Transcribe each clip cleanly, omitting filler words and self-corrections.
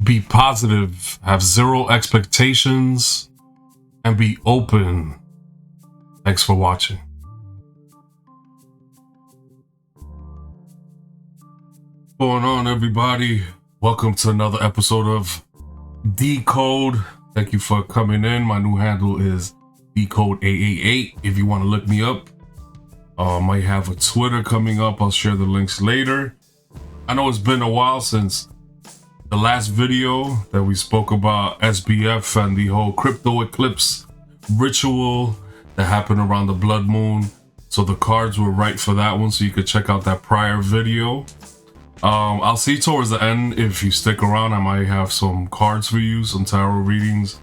be positive, have zero expectations, and be open. Thanks for watching. What's going on, everybody? Welcome to another episode of Decode. Thank you for coming in. My new handle is Decode888 if you want to look me up. I might have a Twitter coming up. I'll share the links later. I know it's been a while since the last video that we spoke about SBF and the whole crypto eclipse ritual that happened around the blood moon. So the cards were right for that one, so you could check out that prior video. I'll see towards the end, if you stick around, I might have some cards for you, some tarot readings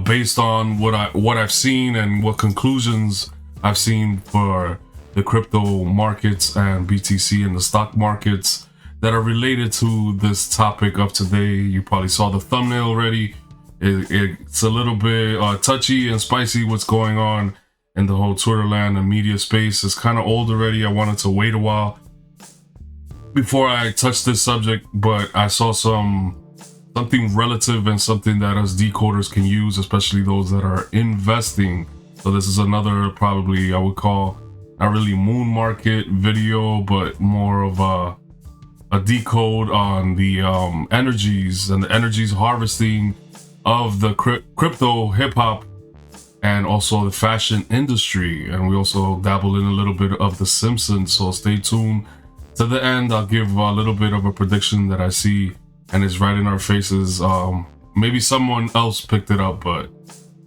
based on what I've seen and what conclusions I've seen for the crypto markets and BTC and the stock markets that are related to this topic of today. You probably saw the thumbnail already. It's a little bit touchy and spicy what's going on in the whole Twitter land and media space. It's kind of old already. I wanted to wait a while before I touch this subject, but I saw something relative and something that us decoders can use, especially those that are investing. So this is another, probably I would call, not really moon market video, but more of a decode on the energies and the energies harvesting of the crypto, hip-hop, and also the fashion industry. And we also dabble in a little bit of the Simpsons, so stay tuned to the end. I'll give a little bit of a prediction that I see, and it's right in our faces. Maybe someone else picked it up, but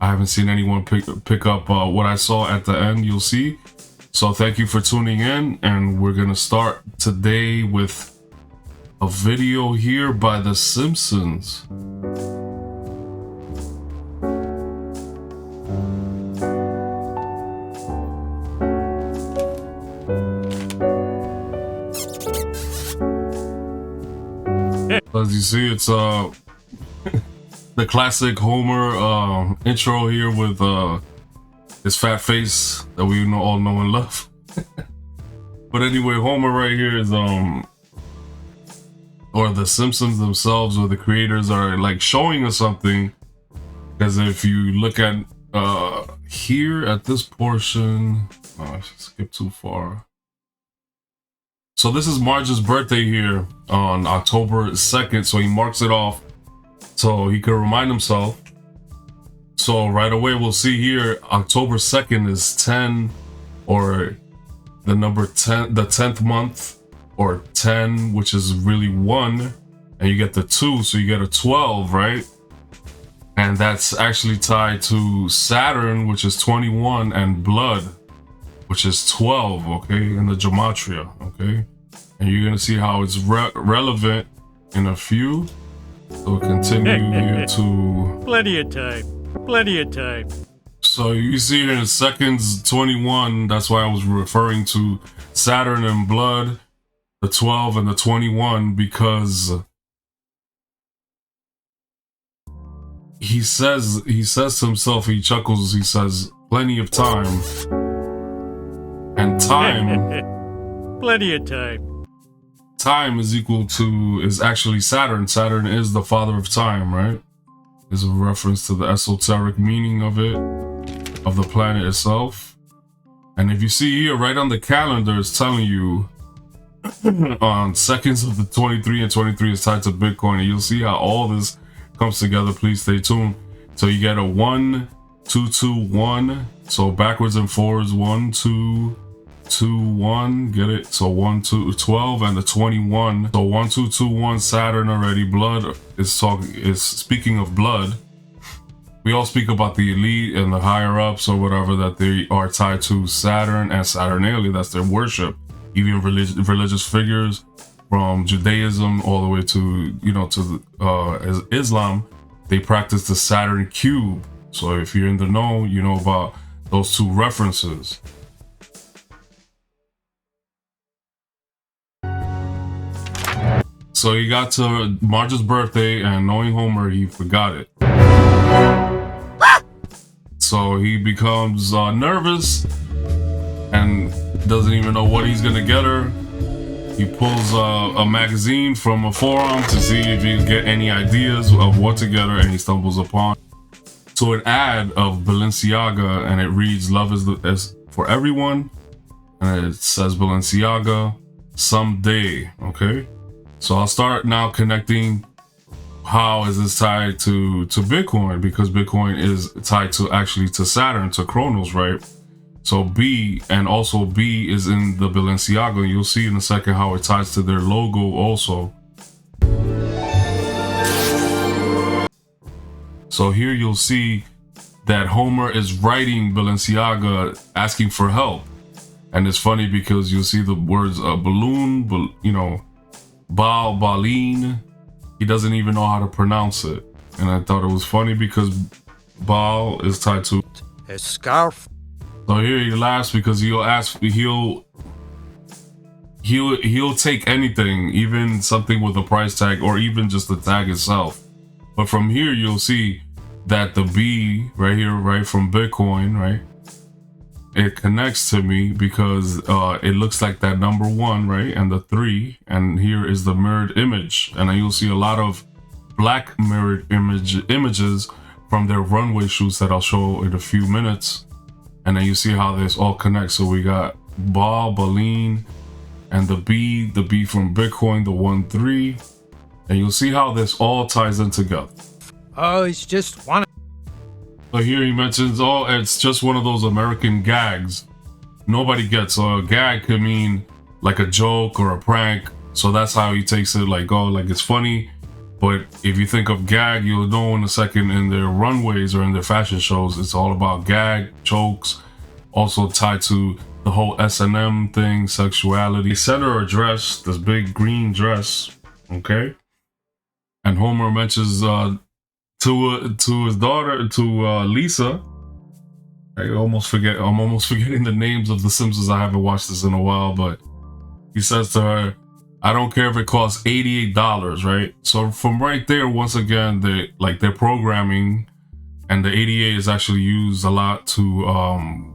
I haven't seen anyone pick up what I saw at the end. You'll see. So thank you for tuning in, and we're gonna start today with a video here by the Simpsons. As you see, it's the classic Homer intro here with his fat face that we all know and love. But anyway, Homer right here is or the Simpsons themselves, or the creators, are like showing us something. Because if you look at here at this portion, I skipped too far. So this is Marge's birthday here on October 2nd, so he marks it off so he can remind himself. So right away we'll see here October 2nd is 10, or the number 10, the 10th month, or 10, which is really 1, and you get the 2, so you get a 12, right? And that's actually tied to Saturn, which is 21, and blood, which is 12, okay, in the gematria, okay? And you're gonna see how it's relevant in a few. So we'll continue here to... Plenty of time. Plenty of time. So you see here in seconds 21, that's why I was referring to Saturn and blood, the 12 and the 21, because he says to himself, he chuckles, he says, plenty of time. And time... Plenty of time. Time is equal to, is actually Saturn. Saturn is the father of time, right? Is a reference to the esoteric meaning of it, of the planet itself. And if you see here, right on the calendar, it's telling you on seconds of the 23, and 23 is tied to Bitcoin. And you'll see how all this comes together. Please stay tuned. So you get a 1, 2, 2, 1. So backwards and forwards, 1, 2, 2, 1, get it? So 1, 2, 12, and the 21. So 1, 2, 2, 1, Saturn already. Blood is speaking of blood. We all speak about the elite and the higher ups or whatever, that they are tied to Saturn and Saturnalia. That's their worship. Even religious figures from Judaism all the way to, you know, to Islam, they practice the Saturn cube. So if you're in the know, you know about those two references. So he got to Marge's birthday, and knowing Homer, he forgot it. So he becomes nervous and doesn't even know what he's gonna get her. He pulls a magazine from a forum to see if he can get any ideas of what to get her, and he stumbles upon to an ad of Balenciaga, and it reads, "Love is for everyone," and it says Balenciaga someday. Okay, so I'll start now connecting. How is this tied to Bitcoin? Because Bitcoin is tied to actually to Saturn, to Chronos, right? So B, and also B is in the Balenciaga. You'll see in a second how it ties to their logo also. So here you'll see that Homer is writing Balenciaga asking for help. And it's funny because you'll see the words balloon, baleen. He doesn't even know how to pronounce it. And I thought it was funny because Bal is tied to A scarf. So here he laughs because he'll take anything, even something with a price tag or even just the tag itself. But from here you'll see that the B right here, right from Bitcoin, right? It connects to me because it looks like that number 1, right? And the 3, and here is the mirrored image. And then you'll see a lot of black mirrored images from their runway shoots that I'll show in a few minutes. And then you see how this all connects. So we got Baleen, and the B from Bitcoin, the 1-3. And you'll see how this all ties in together. Oh, it's just one. So here he mentions, it's just one of those American gags. Nobody gets. So a gag could mean like a joke or a prank. So that's how he takes it, like it's funny. But if you think of gag, you'll know in a second in their runways or in their fashion shows, it's all about gag, jokes, also tied to the whole S&M thing, sexuality. He sent her a dress, this big green dress, okay? And Homer mentions to his daughter, to Lisa. I'm almost forgetting the names of the Simpsons. I haven't watched this in a while, but he says to her, "I don't care if it costs $88, right?" So from right there, once again, they're programming, and the 88 is actually used a lot to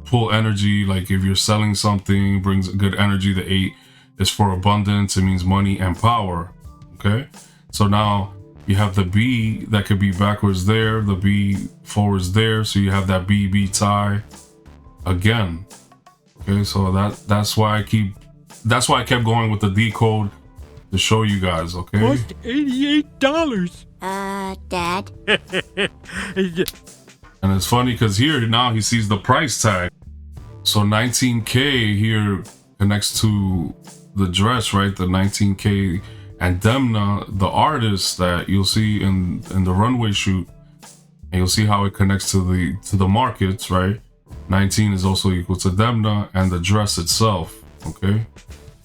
pull energy. Like if you're selling something, brings good energy. The 8 is for abundance. It means money and power. Okay, so now you have the B that could be backwards there, the B forwards there, so you have that BB tie again. Okay, so that's why I kept going with the decode to show you guys, okay? Cost $88. Dad? And it's funny because here now he sees the price tag. So 19K here connects to the dress, right? The 19K. And Demna, the artist that you'll see in the runway shoot, and you'll see how it connects to the markets, right? 19 is also equal to Demna and the dress itself, okay?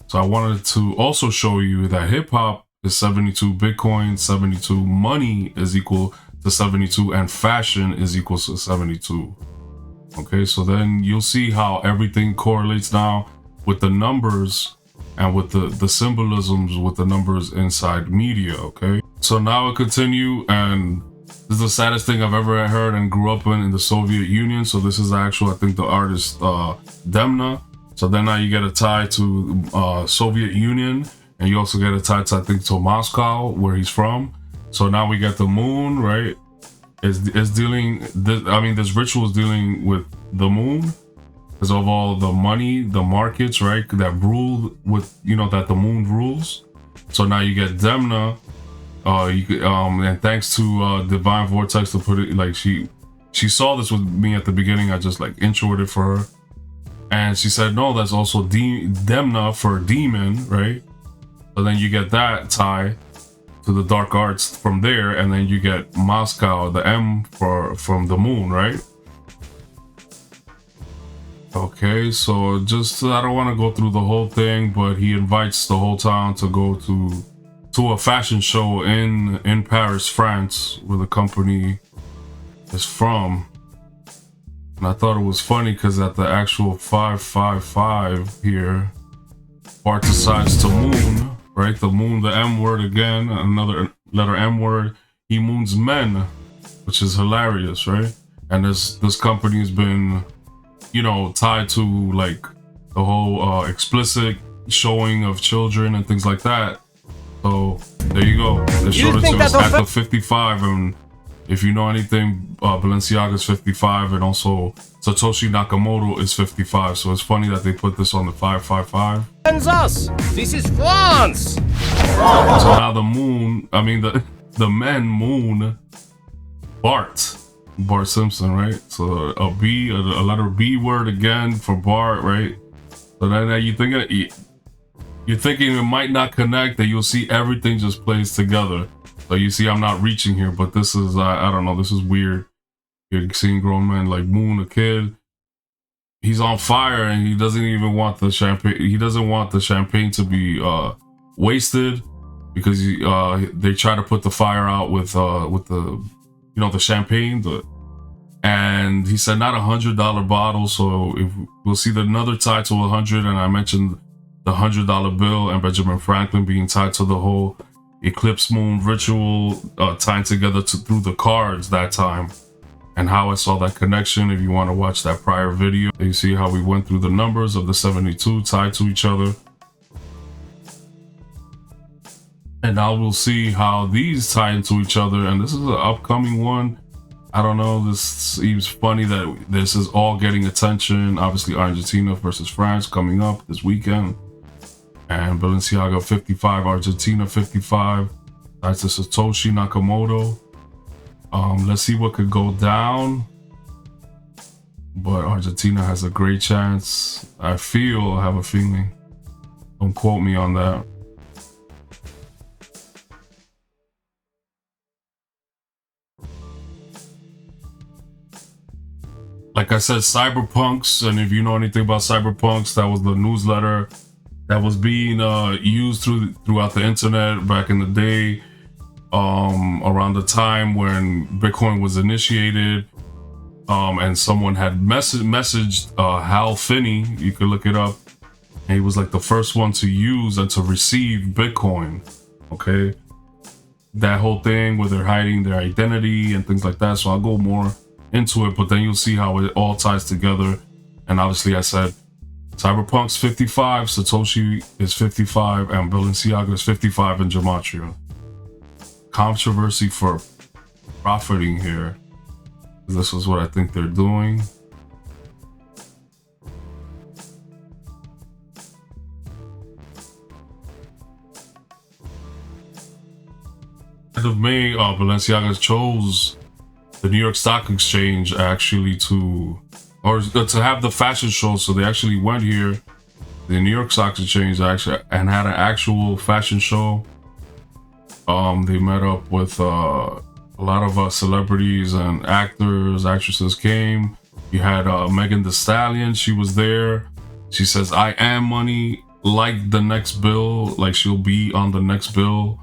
So I wanted to also show you that hip hop is 72 Bitcoin, 72 money is equal to 72, and fashion is equal to 72. Okay, so then you'll see how everything correlates now with the numbers and with the symbolisms with the numbers inside media, okay? So now I'll continue, and this is the saddest thing I've ever heard and grew up in the Soviet Union. So this is actual, I think, the artist Demna. So then now you get a tie to Soviet Union, and you also get a tie to, I think, to Moscow, where he's from. So now we get the moon, right? It's dealing, this ritual is dealing with the moon because of all the money, the markets, right? That rule with, that the moon rules. So now you get Demna, and thanks to Divine Vortex to put it, like she saw this with me at the beginning. I just like introed it for her. And she said, no, that's also Demna for demon, right? So then you get that tie to the dark arts from there, and then you get Moscow, the M from the moon, right? Okay, so I don't want to go through the whole thing, but he invites the whole town to go to a fashion show in Paris, France, where the company is from. And I thought it was funny because at the actual 555 here, Bart decides to moon, right? The moon, the M word again, another letter M word. He moons men, which is hilarious, right? And this company has been, tied to like the whole explicit showing of children and things like that. So there you go. They showed it to us at the 55, and if you know anything, Balenciaga is 55, and also Satoshi Nakamoto is 55. So it's funny that they put this on the 555. Us. This is France. So now the moon, I mean the men moon Bart Simpson, right? So a B, a letter B word again for Bart, right? So then you're thinking it might not connect, that you'll see everything just plays together. So you see I'm not reaching here, but this is, I don't know, this is weird. You're seeing grown men like Moon, a kid. He's on fire and he doesn't even want the champagne. He doesn't want the champagne to be wasted, because they try to put the fire out with the, you know, the champagne. And he said not $100 bottle. So if we'll see another tied to 100, and I mentioned the $100 bill and Benjamin Franklin being tied to the whole eclipse moon ritual, tying together through the cards that time, and how I saw that connection. If you want to watch that prior video, you see how we went through the numbers of the 72 tied to each other. And now we'll see how these tie into each other. And this is an upcoming one. I don't know, this seems funny that this is all getting attention. Obviously Argentina versus France coming up this weekend. And Balenciaga 55, Argentina 55. That's the Satoshi Nakamoto. Let's see what could go down. But Argentina has a great chance. I have a feeling. Don't quote me on that. Like I said, Cyberpunks, and if you know anything about Cyberpunks, that was the newsletter that was being used throughout the internet back in the day, around the time when Bitcoin was initiated, and someone had messaged Hal Finney. You could look it up, and he was like the first one to use and to receive Bitcoin. Okay, that whole thing where they're hiding their identity and things like that. So I'll go more into it, but then you'll see how it all ties together. And obviously I said Cyberpunk's 55, Satoshi is 55, and Balenciaga is 55 in Gematria. Controversy for profiting here. This is what I think they're doing. End of May, Balenciaga chose the New York Stock Exchange actually to have the fashion show. So they actually went here, the New York Stock Exchange, actually, and had an actual fashion show. They met up with a lot of celebrities and actors, actresses came. You had Megan Thee Stallion, she was there. She says, I am money, like the next bill, like she'll be on the next bill.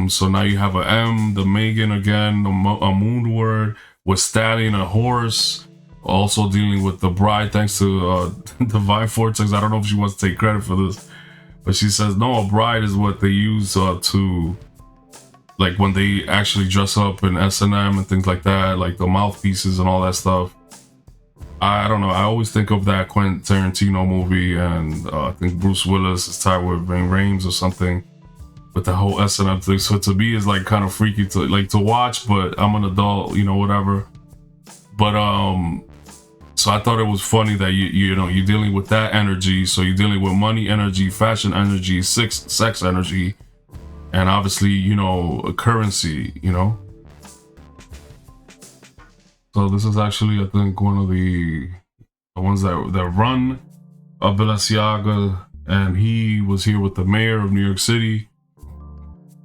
So now you have a M, the Megan again, a moon word, with Stallion, a horse, also dealing with the bride, thanks to Divine Vortex. I don't know if she wants to take credit for this, but she says, no, a bride is what they use to, like when they actually dress up in S&M and things like that, like the mouthpieces and all that stuff. I don't know, I always think of that Quentin Tarantino movie, and I think Bruce Willis is tied with Ving Rhames or something, with the whole S&M thing. So to me, it's like kind of freaky to watch, but I'm an adult, you know, whatever. But so I thought it was funny that you know, you're dealing with that energy. So you're dealing with money energy, fashion energy, sex energy, and obviously, you know, a currency, you know. So this is actually, I think, one of the ones that run Balenciaga, and he was here with the mayor of New York City.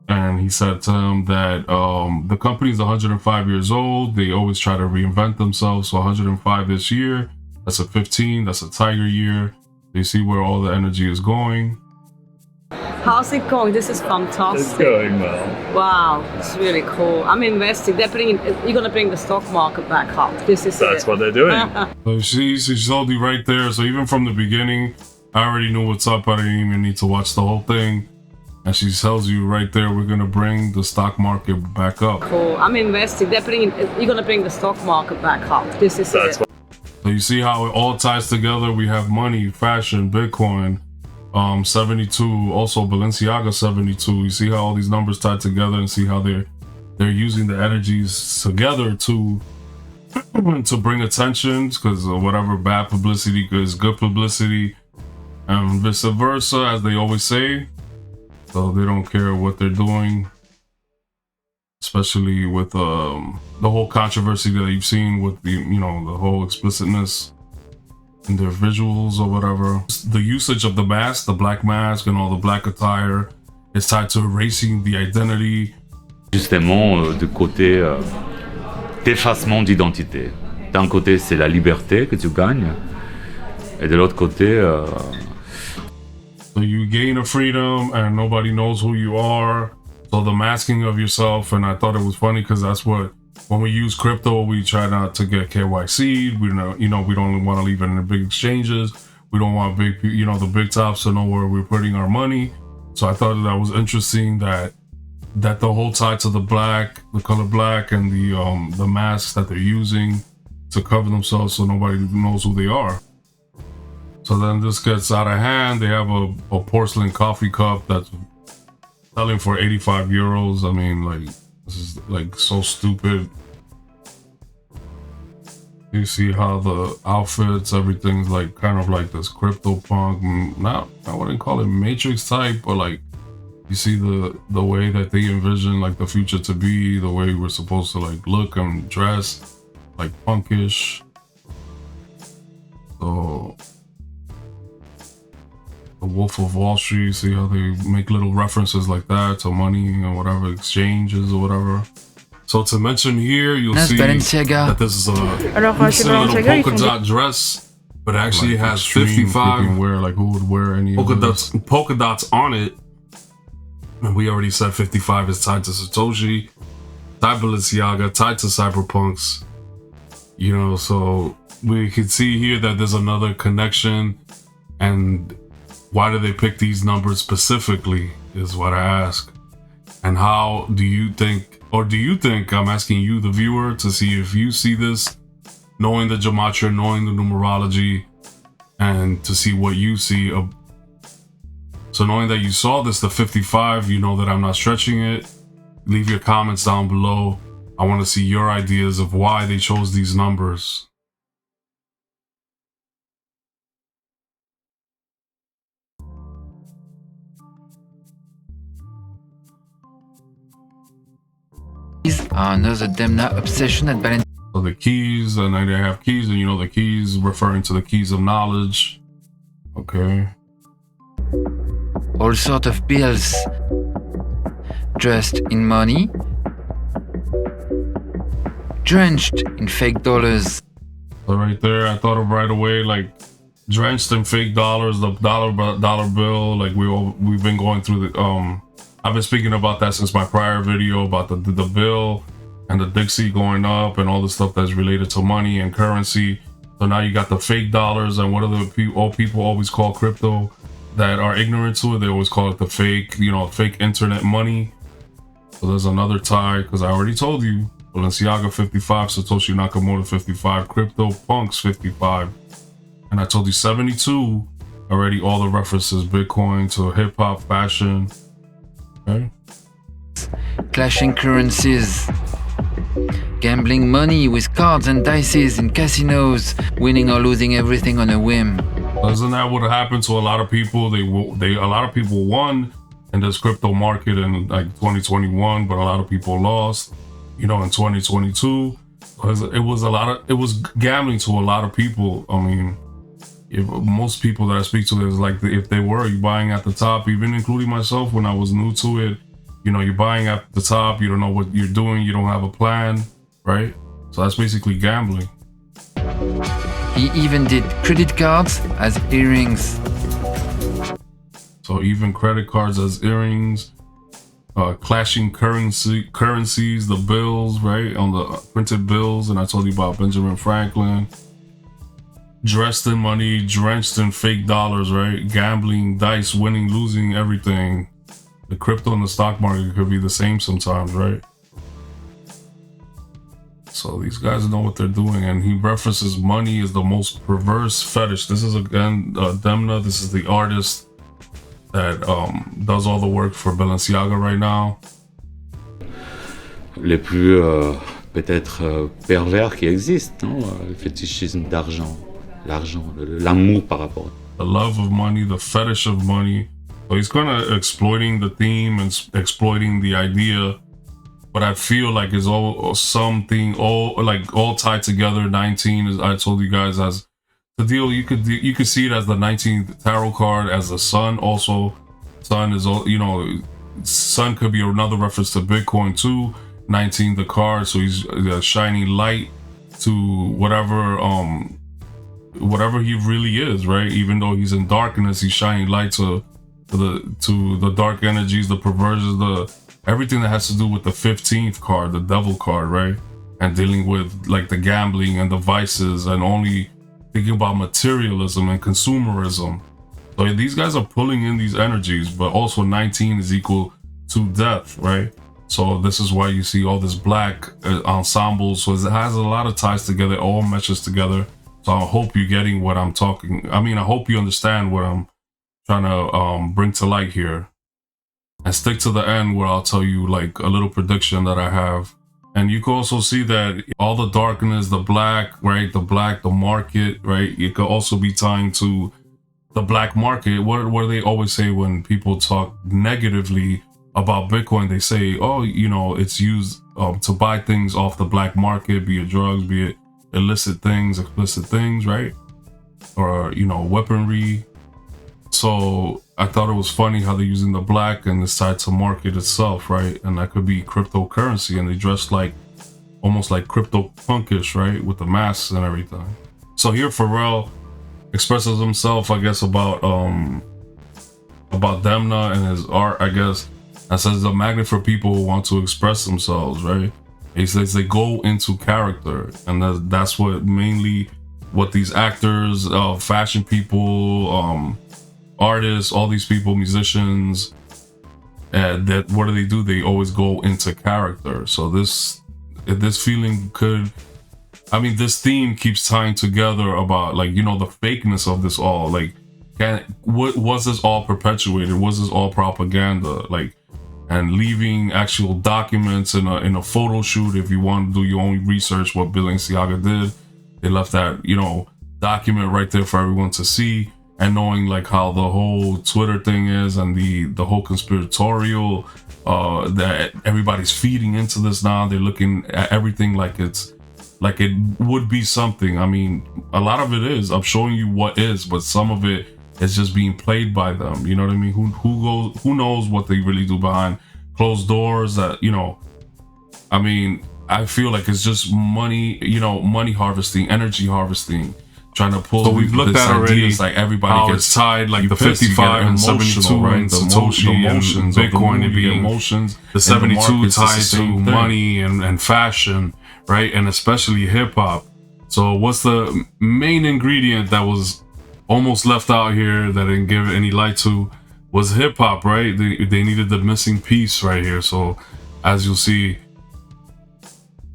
And he said to him that the company is 105 years old. They always try to reinvent themselves. So 105 this year, that's a 15, that's a tiger year. You see where all the energy is going. How's it going? This is fantastic. It's going well. Wow, it's really cool. I'm investing. You're gonna bring the stock market back up. That's what they're doing. So she told you right there. So even from the beginning, I already knew what's up. I didn't even need to watch the whole thing. And she tells you right there, we're gonna bring the stock market back up. Cool. I'm investing. You're gonna bring the stock market back up. So you see how it all ties together. We have money, fashion, Bitcoin, 72, also Balenciaga 72. You see how all these numbers tied together, and see how they're using the energies together to bring attention, because whatever bad publicity is good publicity, and vice versa, as they always say. So they don't care what they're doing, especially with the whole controversy that you've seen with the the whole explicitness in their visuals or whatever. The usage of the mask, the black mask, and all the black attire is tied to erasing the identity. Justement, du côté d'effacement d'identité. D'un côté, c'est la liberté que tu gagnes, et de l'autre côté, so you gain a freedom and nobody knows who you are. So the masking of yourself, and I thought it was funny because that's what, when we use crypto, we try not to get KYC'd. We we don't want to leave it in the big exchanges. We don't want big, the big tops to know where we're putting our money. So I thought that was interesting that the whole tie to the color black, and the masks that they're using to cover themselves so nobody knows who they are. So then this gets out of hand. They have a porcelain coffee cup that's selling for 85 euros. I mean, like, this is like so stupid. You see how the outfits, everything's like kind of like this crypto punk, I wouldn't call it Matrix type, but like, you see the way that they envision like the future to be, the way we're supposed to like look and dress, like punkish. So the Wolf of Wall Street, see how they make little references like that to money or whatever, exchanges or whatever. So to mention here, you'll see Balenciaga. that this is a chez little Balenciaga, polka dot dress, but actually it has 55 wear, like who would wear any polka dots on it. And we already said 55 is tied to Satoshi, tied Balenciaga, tied to cyberpunks. So we can see here that there's another connection. And why do they pick these numbers specifically is what I ask. And how do you think, I'm asking you, the viewer, to see if you see this, knowing the gematria, knowing the numerology, and to see what you see. So knowing that you saw this, the 55, you know that I'm not stretching it. Leave your comments down below. I want to see your ideas of why they chose these numbers. Another damn obsession at Balenciaga. So the keys, and they have keys, and the keys referring to the keys of knowledge. Okay. All sort of bills dressed in money, drenched in fake dollars. So right there, I thought of right away, like drenched in fake dollars, the dollar bill. Like we've been going through the I've been speaking about that since my prior video about the bill and the Dixie going up and all the stuff that's related to money and currency. So now you got the fake dollars, and what are the people always call crypto that are ignorant to it? They always call it the fake, fake internet money. So there's another tie, because I already told you, Balenciaga 55, Satoshi Nakamoto 55, Crypto Punks 55. And I told you 72, already all the references, Bitcoin to hip hop, fashion. Okay. Clashing currencies. Gambling money with cards and dices in casinos, winning or losing everything on a whim. Isn't that what happened to a lot of people? A lot of people won in this crypto market in like 2021, but a lot of people lost. In 2022, it was gambling to a lot of people. I mean, most people that I speak to, is like, if they were, you buying at the top, even including myself when I was new to it. You're buying at the top. You don't know what you're doing. You don't have a plan, right? So that's basically gambling. He even did credit cards as earrings. So even credit cards as earrings, clashing currencies, the bills, right? On the printed bills. And I told you about Benjamin Franklin. Dressed in money, drenched in fake dollars, right? Gambling, dice, winning, losing, everything. The crypto and the stock market could be the same sometimes, right? So these guys know what they're doing, and he references money as the most perverse fetish. This is again Demna. This is the artist that does all the work for Balenciaga right now. Les plus peut-être pervers qui existent, non? Le fétichisme d'argent, l'argent, l'amour par rapport. The love of money, the fetish of money. So he's kind of exploiting the theme and exploiting the idea, but I feel like it's all something all tied together. 19, as I told you guys, as the deal. You could see it as the 19th tarot card, as the sun. Also, sun is all, you know, sun could be another reference to Bitcoin too. 19 the card, so he's shining light to whatever he really is, right? Even though he's in darkness, he's shining light to the dark energies, the perversions, everything that has to do with the 15th card, the devil card, right? And dealing with like the gambling and the vices and only thinking about materialism and consumerism. So these guys are pulling in these energies, but also 19 is equal to death, right? So this is why you see all this black ensembles. So it has a lot of ties together, it all meshes together. So I hope you're getting what I'm talking. I mean, I hope you understand what I'm trying to bring to light here. And stick to the end where I'll tell you like a little prediction that I have. And you can also see that all the darkness, the black, right? The black, the market, right? It could also be tying to the black market. What do they always say when people talk negatively about Bitcoin? They say, oh, you know, it's used to buy things off the black market, be it drugs, be it illicit things, explicit things, right? Or, you know, weaponry. So I thought it was funny how they're using the black and it's tied to market itself, right? And that could be cryptocurrency, and they dress like almost like crypto punkish, right? With the masks and everything. So here Pharrell expresses himself, I guess, about Demna and his art, I guess, and says the magnet for people who want to express themselves, right? He says they go into character, and that's what mainly what these actors, fashion people, artists, all these people, musicians, that what do? They always go into character. So this feeling could, I mean, this theme keeps tying together about, like, you know, the fakeness of this all. Like, was this all perpetuated? Was this all propaganda? Like, and leaving actual documents in a photo shoot. If you want to do your own research, what Balenciaga did, they left that, you know, document right there for everyone to see. And knowing like how the whole Twitter thing is, and the whole conspiratorial, that everybody's feeding into this now. They're looking at everything like it would be something. I mean, a lot of it is. I'm showing you what is, but some of it is just being played by them. You know what I mean? Who knows what they really do behind closed doors? That, you know, I mean, I feel like it's just money. You know, money harvesting, energy harvesting. Trying to pull. So we've looked at already. Like everybody gets tied, like the 55 and 72, right? The emotions, Bitcoin and the emotions. The 72 tied to money and fashion, right? And especially hip hop. So what's the main ingredient that was almost left out here that didn't give any light to? Was hip hop, right? They needed the missing piece right here. So as you'll see,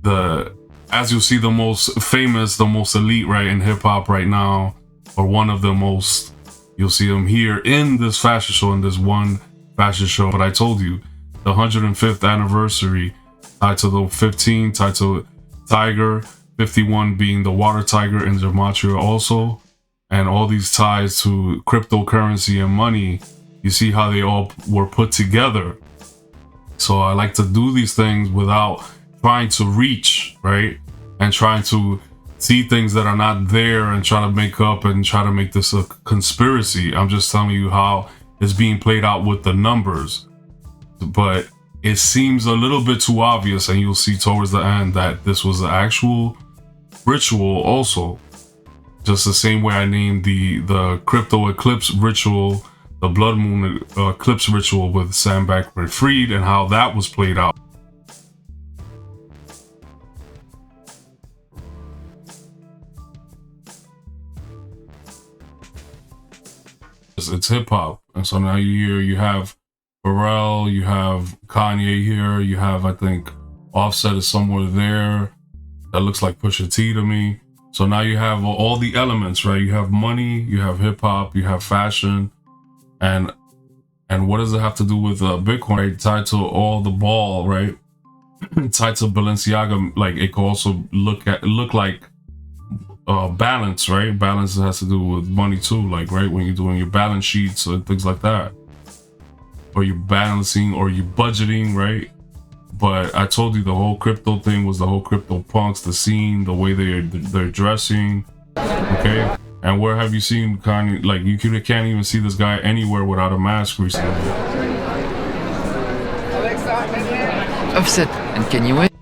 the most famous, the most elite, right, in hip hop right now, or one of the most, you'll see them here in this fashion show, in this one fashion show. But I told you, the 105th anniversary, tied to the 15, tied to Tiger, 51 being the water tiger in Gematria also, and all these ties to cryptocurrency and money. You see how they all were put together. So I like to do these things without trying to reach, right? And trying to see things that are not there and try to make up and try to make this a conspiracy. I'm just telling you how it's being played out with the numbers. But it seems a little bit too obvious, and you'll see towards the end that this was an actual ritual also. Just the same way I named the crypto eclipse ritual, the blood moon eclipse ritual with Sam Bankman-Fried, and how that was played out. It's hip hop, and so now you have Pharrell, you have Kanye here, you have, I think, Offset is somewhere there. That looks like Pusha T to me. So now you have all the elements, right? You have money, you have hip hop, you have fashion, and And what does it have to do with Bitcoin? Right? Tied to all the ball, right? Tied to Balenciaga, like it could also look like balance, right? Balance has to do with money too, like right when you're doing your balance sheets and things like that, or you're balancing or you're budgeting, right? But I told you the whole crypto thing was the whole crypto punks, the scene, the way they're dressing, okay? And where have you seen Kanye? Like you can't even see this guy anywhere without a mask recently. Offset and Kanye West.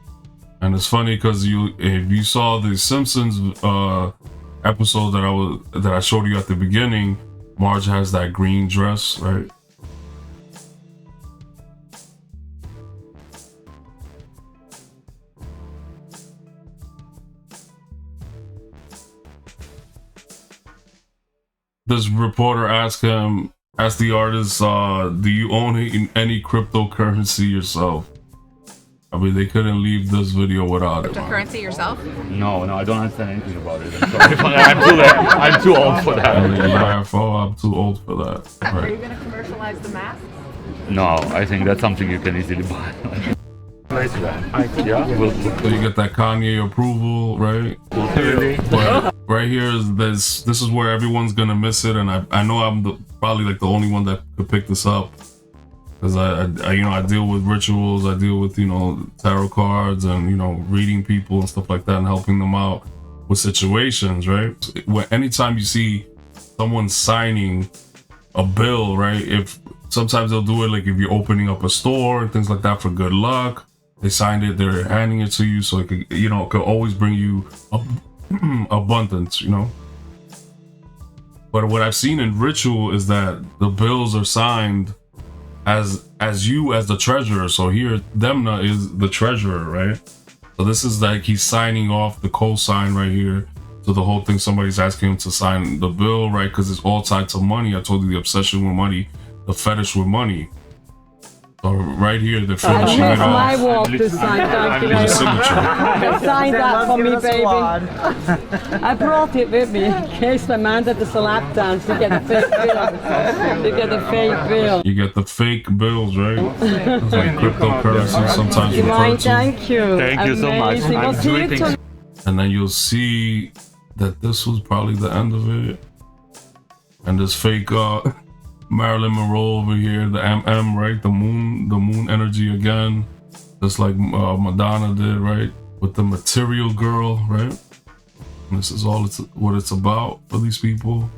And it's funny because if you saw the Simpsons episode that I showed you at the beginning, Marge has that green dress, right? This reporter asked the artist, do you own any cryptocurrency yourself? I mean, they couldn't leave this video without it. Cryptocurrency yourself? No, I don't understand anything about it. I'm sorry. I'm too old for that. I'm too old for that. Are you Right. going to commercialize the mask? No, I think that's something you can easily buy. Nice one. Yeah, So you get that Kanye approval, right? But right here is this is where everyone's gonna miss it, and I know I'm probably like the only one that could pick this up, because I deal with rituals, I deal with tarot cards and reading people and stuff like that and helping them out with situations, right? Anytime you see someone signing a bill, right? If sometimes they'll do it like if you're opening up a store and things like that for good luck. They signed it, they're handing it to you, so it could, it could always bring you abundance, But what I've seen in ritual is that the bills are signed as you as the treasurer. So here, Demna is the treasurer, right? So this is like he's signing off the co-sign right here. So the whole thing, somebody's asking him to sign the bill, right? Because it's all tied to money. I told you the obsession with money, the fetish with money. So right here, they're finishing it off. My wall to sign, thank you very much. Sign that for me, baby. I brought it with me in case my man did the lap dance. You get a fake bill. You get a fake bill. You get the fake bills, right? It's like cryptocurrency sometimes You referred mind, to. thank you. Thank you so much. Amazing. I'll see you tonight. And then you'll see that this was probably the end of it. And this fake Marilyn Monroe over here, the MM, right? The moon energy again, just like Madonna did, right? With the material girl, right? And this is all what it's about for these people.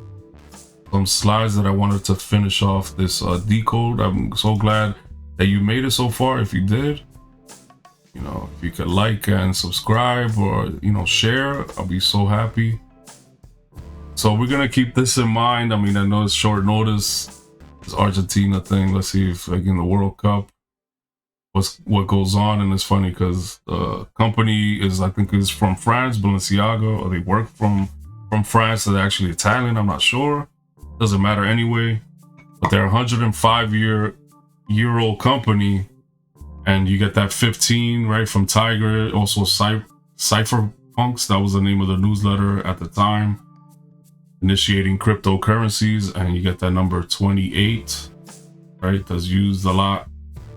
Some slides that I wanted to finish off this decode. I'm so glad that you made it so far. If you did, if you could like and subscribe or share, I'll be so happy. So we're gonna keep this in mind. I mean, I know it's short notice. This Argentina thing. Let's see if like in the World Cup, what goes on. And it's funny because the company I think is from France, Balenciaga, or they work from France. They're actually Italian. I'm not sure. Doesn't matter anyway. But they're a 105-year-old company, and you get that 15 right from Tiger. Also, Cypherpunks. That was the name of the newsletter at the time. Initiating cryptocurrencies, and you get that number 28, right? That's used a lot.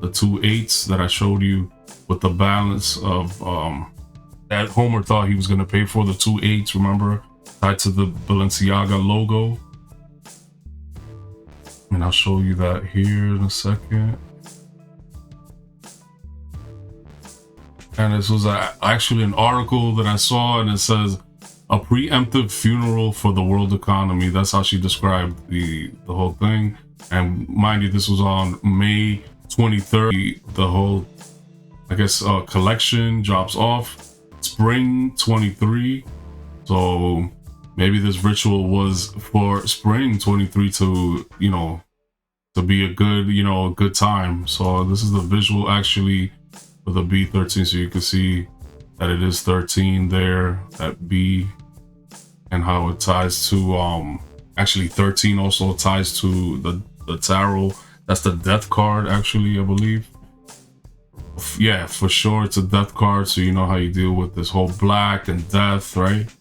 The 2 8s that I showed you with the balance of that Homer thought he was going to pay for, the 2 8s, remember, tied to the Balenciaga logo. And I'll show you that here in a second. And this was actually an article that I saw, and it says, a preemptive funeral for the world economy. That's how she described the whole thing. And mind you, this was on May 23rd. The whole, I guess, collection drops off spring 23. So maybe this ritual was for spring 23 to, to be a good, a good time. So this is the visual actually for the B13. So you can see that it is 13 there, that B, and how it ties to actually 13 also ties to the tarot. That's the death card actually, I believe. Yeah, for sure it's a death card, so you know how you deal with this whole black and death, right?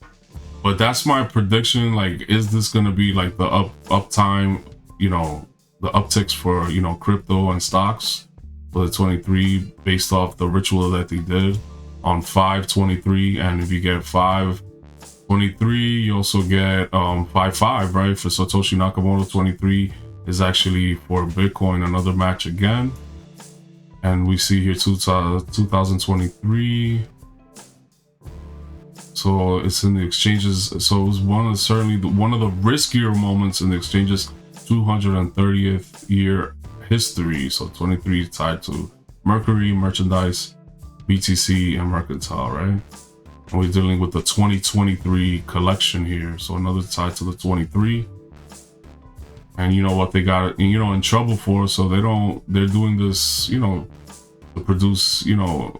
But that's my prediction. Like, is this gonna be like the up time, the the upticks for, you know, crypto and stocks for the 23 based off the ritual that they did on 5/23. And if you get 5/23, you also get 5/5, right? For Satoshi Nakamoto, 23 is actually for Bitcoin, another match again. And we see here 2023. So it's in the exchanges. So it was certainly one of the riskier moments in the exchanges 230th year history. So 23 tied to Mercury, merchandise, BTC, and mercantile, right? And we're dealing with the 2023 collection here. So another tied to the 23. And you know what they got, you know, in trouble for. So they're doing this, you know, to produce, you know,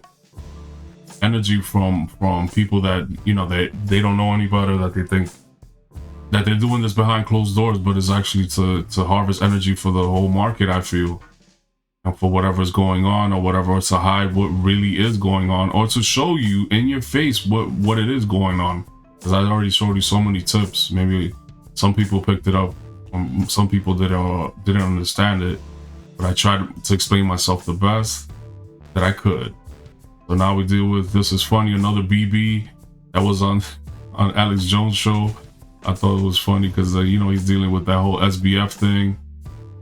energy from people that, you know, they don't know any better, that they think that they're doing this behind closed doors, but it's actually to harvest energy for the whole market, I feel, and for whatever's going on, or whatever, to hide what really is going on, or to show you in your face what it is going on. Because I already showed you so many tips. Maybe some people picked it up, some people didn't understand it, but I tried to explain myself the best that I could. So now we deal with This Is Funny, another BB that was on Alex Jones' show. I thought it was funny because, you know, he's dealing with that whole SBF thing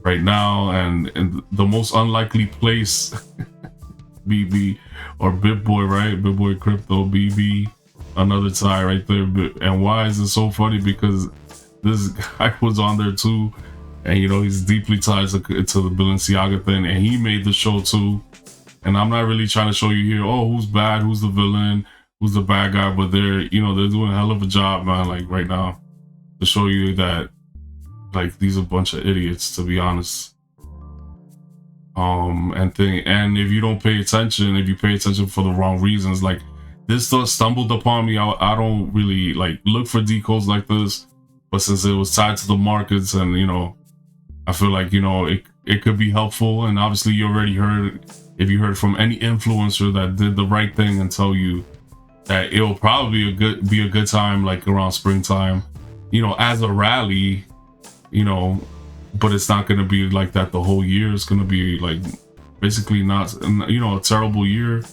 right now, and the most unlikely place, BB or BitBoy, right? BitBoy Crypto, BB, another tie right there. And why is it so funny? Because this guy was on there too, and you know, he's deeply tied to the Balenciaga thing, and he made the show too. And I'm not really trying to show you here, oh, who's bad, who's the villain, who's the bad guy, but they're doing a hell of a job, man, like right now, to show you that, like, these are a bunch of idiots, to be honest. And if you don't pay attention, if you pay attention for the wrong reasons, like this stuff stumbled upon me. I don't really like look for decodes like this, but since it was tied to the markets, and you know, I feel like, you know, it could be helpful. And obviously you already heard, if you heard from any influencer that did the right thing and tell you that it'll probably be a good time, like around springtime, you know, as a rally, you know, but it's not going to be like that the whole year. It's going to be like basically not, you know, a terrible year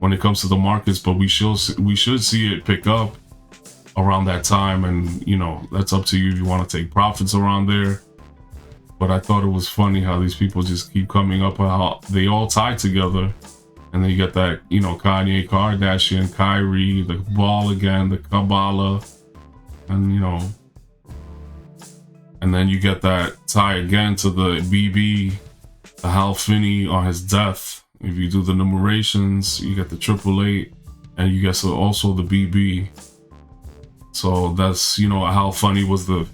when it comes to the markets, but we should see it pick up around that time. And, you know, that's up to you if you want to take profits around there. But I thought it was funny how these people just keep coming up with how they all tie together. And then you get that, you know, Kanye, Kardashian, Kyrie, the ball again, the Kabbalah, and, you know, and then you get that tie again to the BB, the Hal Finney on his death. If you do the numerations, you get the 888, and you get also the BB. So that's, you know, Hal Finney was the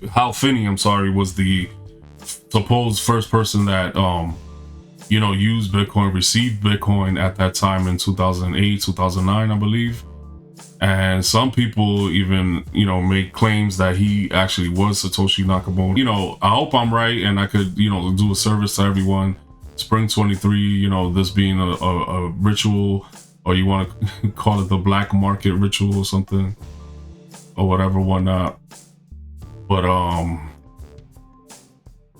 supposed first person that you know, used Bitcoin, received Bitcoin at that time in 2008, 2009, I believe. And some people even, you know, make claims that he actually was Satoshi Nakamoto. You know, I hope I'm right and I could, you know, do a service to everyone. Spring 23, you know, this being a ritual, or you want to call it the black market ritual or something, or whatever, whatnot. But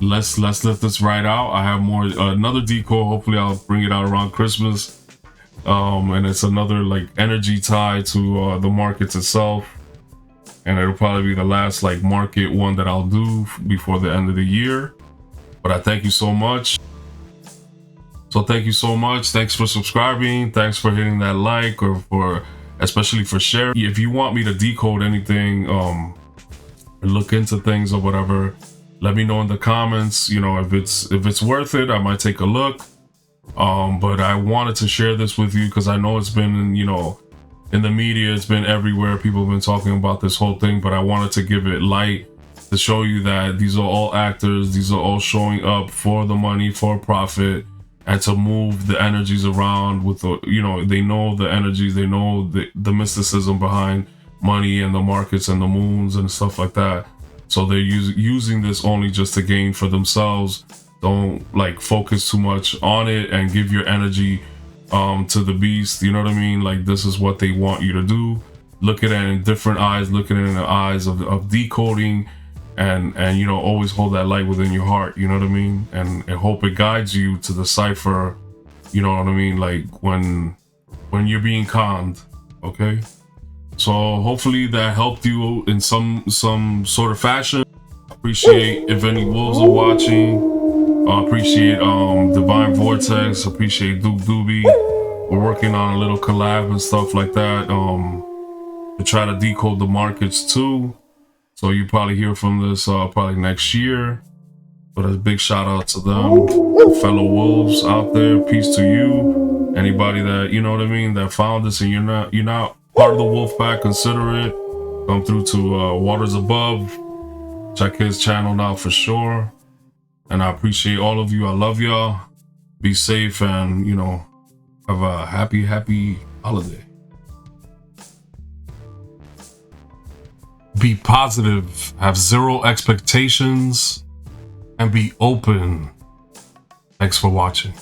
let's let this ride out. I have more, another decode. Hopefully I'll bring it out around Christmas. And it's another like energy tie to the markets itself, and it'll probably be the last like market one that I'll do before the end of the year. But I thank you so much. So thank you so much. Thanks for subscribing. Thanks for hitting that like, or especially for sharing. If you want me to decode anything, look into things or whatever, let me know in the comments. You know, if it's worth it, I might take a look. But I wanted to share this with you because I know it's been, you know, in the media, it's been everywhere. People have been talking about this whole thing, but I wanted to give it light to show you that these are all actors. These are all showing up for the money, for profit, and to move the energies around with the, you know, they know the energies, they know the mysticism behind money and the markets and the moons and stuff like that. So they're using this only just to gain for themselves. Don't like focus too much on it and give your energy to the beast. You know what I mean? Like, this is what they want you to do. Look at it in different eyes. Look at it in the eyes of decoding and you know, always hold that light within your heart, you know what I mean, and hope it guides you to decipher, you know what I mean, like when you're being conned. Okay, so hopefully that helped you in some sort of fashion. Appreciate if any wolves are watching. Appreciate Divine Vortex, appreciate Duke Doobie. We're working on a little collab and stuff like that, to try to decode the markets too. So you probably hear from this probably next year. But a big shout out to them, fellow wolves out there. Peace to you. Anybody that, you know what I mean, that found this and you're not part of the wolf pack, consider it. Come through to Waters Above. Check his channel out for sure. And I appreciate all of you. I love y'all. Be safe and, you know, have a happy holiday. Be positive, have zero expectations, and be open. Thanks for watching.